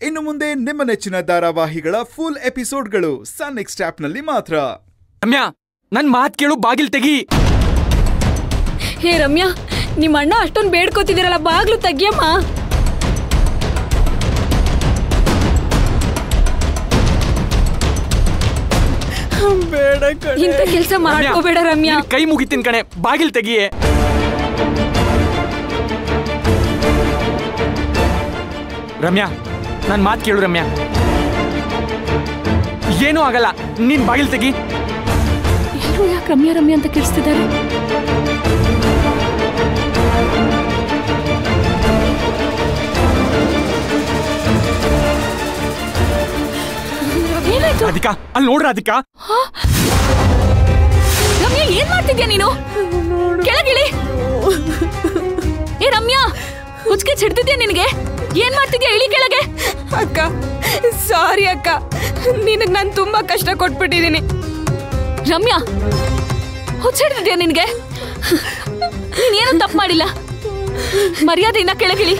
ಇನ್ನು ಮುಂದೆ ನಿಮ್ಮ ನೆಚ್ಚಿನ ಧಾರಾವಾಹಿಗಳ ಫುಲ್ ಎಪಿಸೋಡ್ಗಳು ಸನ್ ನೆಕ್ಸ್ಟ್ ಆಪ್ನಲ್ಲಿ ಮಾತ್ರ. ರಮ್ಯಾ, ನನ್ ಮಾತ್ ಕೇಳು, ಬಾಗಿಲ್ ತೆಗಿ. ಹೇ ರಮ್ಯಾ, ನಿಮ್ಮ ಅಣ್ಣ ಅಷ್ಟೊಂದು ಬೇಡ್ಕೋತಿದ್ದೀರಲ್ಲ, ಬಾಗ್ಲು ತೆಗಿಯಮ್ಮ. ಬೇಡ ಕಣೆ, ಇಂಥ ಕೆಲಸ ಮಾಡ್ಕೋಬೇಡ ರಮ್ಯಾ. ಕೈ ಮುಗಿತೀನಿ ಕಣೆ, ಬಾಗಿಲ್ ತೆಗಿಯೇ. ರಮ್ಯಾ, ನನ್ ಮಾತ್ ಕೇಳು ರಮ್ಯಾ, ಏನೂ ಆಗಲ್ಲ, ನೀನ್ ಬಾಗಿಲ್ ತೆಗಿ. ಎಲ್ಲರೂ ಯಾಕೆ ರಮ್ಯಾ ರಮ್ಯಾ ಅಂತ ಕಿರ್ಸ್ತಿದ್ದಾರೆ? ಏನಾಯ್ತು? ರಾಧಿಕಾ, ಅಲ್ಲಿ ನೋಡ್ರ ರಾಧಿಕಾ. ರಮ್ಯಾ, ಏನ್ ಮಾಡ್ತಿದ್ಯಾ ನೀನು? ಕೆಳಗಿಳಿ. ಏ ರಮ್ಯಾ, ಹುಚ್ಚಿಗೆ ಚಿಡ್ತಿದ್ಯಾ ನಿನಗೆ? ಏನ್ ಮಾಡ್ತಿದ್ಯಾ? ಇಳಿ ಕೆಳಗೆ. ಅಕ್ಕ ಸಾರಿ ಅಕ್ಕ, ನಿನಗ್ ನಾನು ತುಂಬಾ ಕಷ್ಟ ಕೊಟ್ಬಿಟ್ಟಿದೀನಿ. ರಮ್ಯಾ, ಹುಚ್ಚಿಡ್ತಿದ್ಯಾ ನಿನ್ಗೆ? ನೀನೇನು ತಪ್ಪು ಮಾಡಿಲ್ಲ. ಮರ್ಯಾದೆಯಿಂದ ಕೆಳಗಿಳಿ.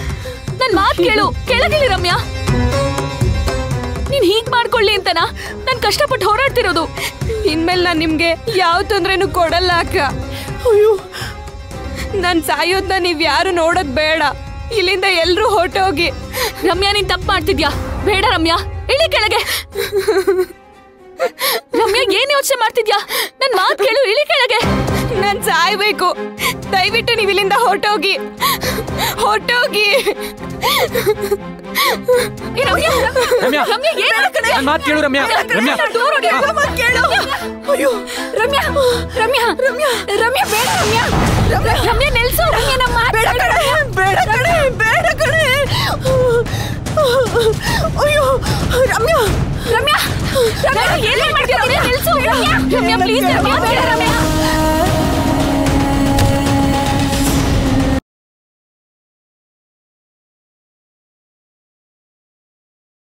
ನನ್ ಮಾತು ಕೇಳು, ಕೆಳಗಿಳಿ ರಮ್ಯಾ. ನೀನ್ ಹೀಗ್ ಮಾಡ್ಕೊಳ್ಳಿ ಅಂತನ ನಾನ್ ಕಷ್ಟಪಟ್ಟು ಹೋರಾಡ್ತಿರೋದು. ಇನ್ಮೇಲೆ ನಾನು ನಿಮ್ಗೆ ಯಾವ ತೊಂದ್ರೆನೂ ಕೊಡಲ್ಲ ಅಕ್ಕ. ಅಯ್ಯೋ, ನಾನ್ ಸಾಯೋದ್ನ ನೀವ್ ಯಾರು ನೋಡೋದ್ ಬೇಡ. ಇಲ್ಲಿಂದ ಎಲ್ರೂ ಹೊರಟೋಗಿ. ರಮ್ಯಾ, ನೀನ್ ತಪ್ಪು ಮಾಡ್ತಿದ್ಯಾ. ಬೇಡ ರಮ್ಯಾ, ಇಳಿ ಕೆಳಗೆ. ರಮ್ಯಾ, ಏನ್ ಯೋಚನೆ ಮಾಡ್ತಿದ್ಯಾ? ನನ್ ಮಾತು ಕೇಳು, ಇಳಿ ಕೆಳಗೆ. ನಾನ್ ಸಾಯ್ಬೇಕು. ದಯವಿಟ್ಟು ನೀವ್ ಇಲ್ಲಿಂದ ಹೊರಟೋಗಿ. ರಮ್ಯಾ, ನನ್ ಮಾತ್ ಕೇಳು ರಮ್ಯಾ. ರಮ್ಯಾ, ಅಯ್ಯೋ ರಮ್ಯಾ, ರಮ್ಯಾ, ರಮ್ಯಾ, ರಮ್ಯಾ, ಬೇಡ ರಮ್ಯಾ. ರಮ್ಯಾ, ನಿಲ್ಸು. ರಮ್ಯಾ, ನಮ್ಮ ಮಾತು ಬೇಡ ಕಣೆ, ಬೇಡ ಕಣೆ, ಬೇಡ ಕಣೆ. ಅಯ್ಯೋ ರಮ್ಯಾ, ರಮ್ಯಾ, ರಮ್ಯಾ, ಏನ್ ಮಾಡ್ತಿದ್ದೀರಾ? ನಿಲ್ಸು. ರಮ್ಯಾ, ಪ್ಲೀಸ್ ರಮ್ಯಾ, ಬೇಡ ರಮ್ಯಾ.